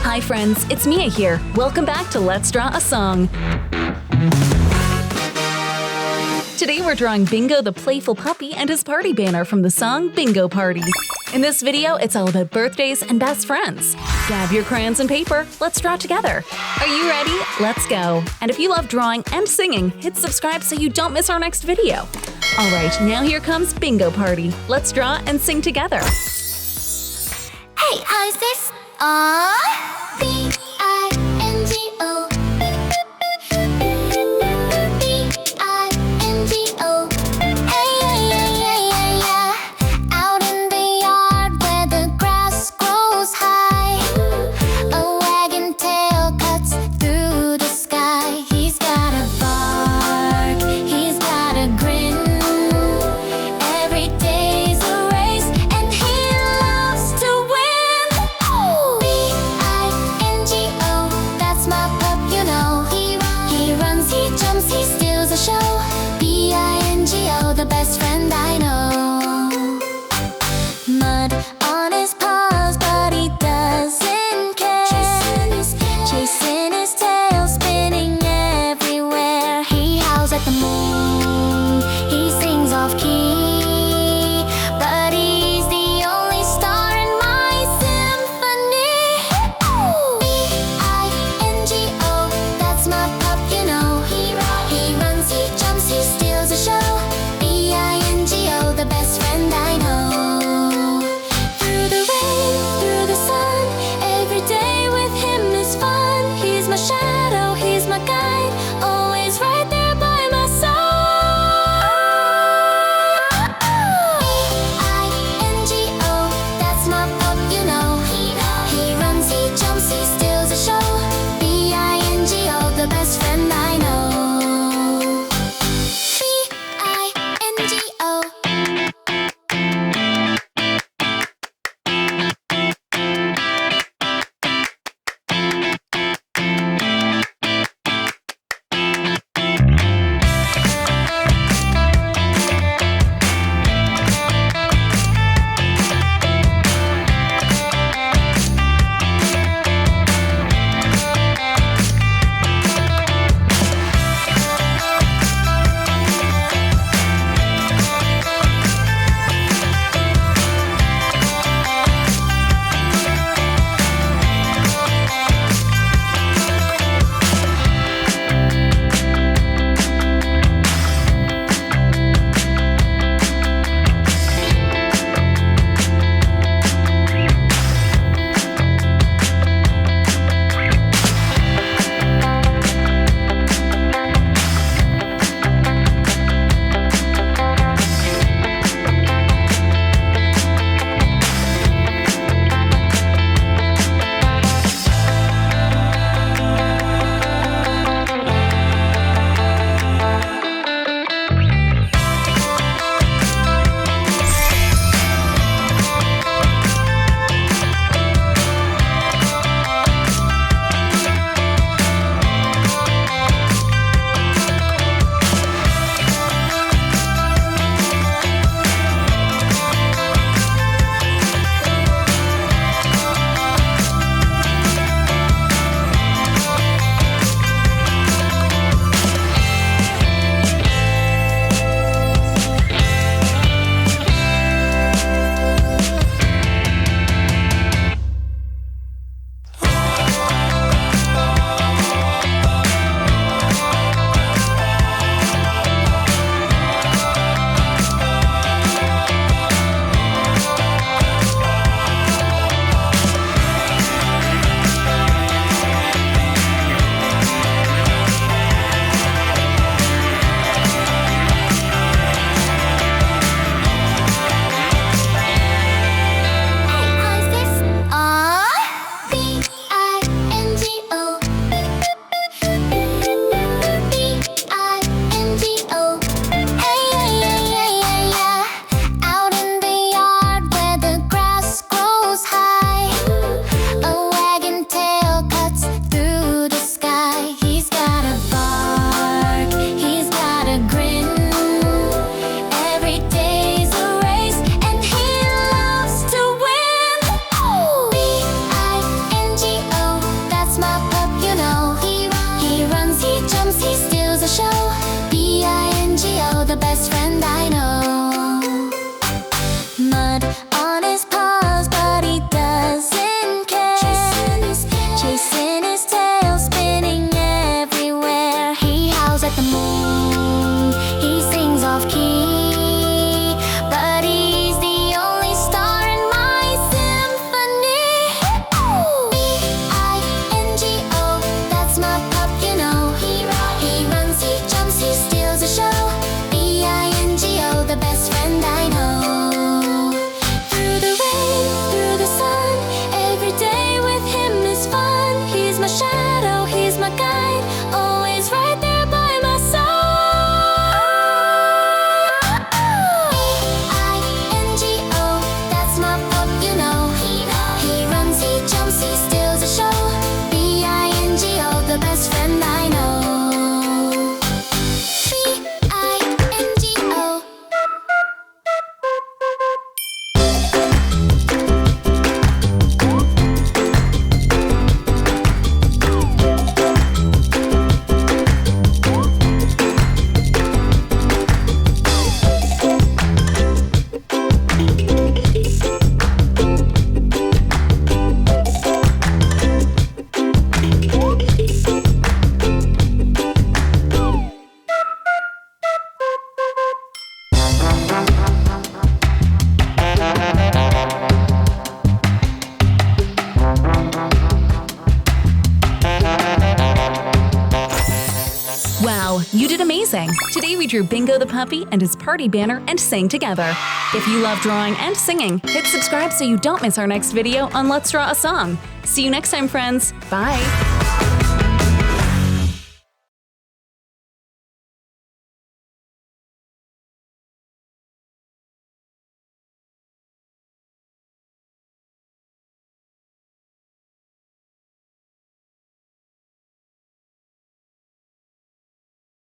Hi friends, it's Mia here. Welcome back to Let's Draw a Song. Today we're drawing Bingo the playful puppy and his party banner from the song Bingo Party. In this video, it's all about birthdays and best friends. Grab your crayons and paper, let's draw together. Are you ready? Let's go! And if you love drawing and singing, hit subscribe so you don't miss our next video. Alright, now here comes Bingo Party. Let's draw and sing together. Hey, how's this? B-I-N-G-O. B-I-N-G-O. Hey, yeah, yeah, yeah, yeah, yeah. Out in the yard where the grass grows high, a wagon tail cuts through the sky. He's got a bark, he's got a grin. Every day's a race and he loves to win. B-I-N-G-O. sing. Today we drew Bingo the puppy and his party banner and sang together. If you love drawing and singing, hit subscribe so you don't miss our next video on Let's Draw a Song. See you next time, friends. Bye!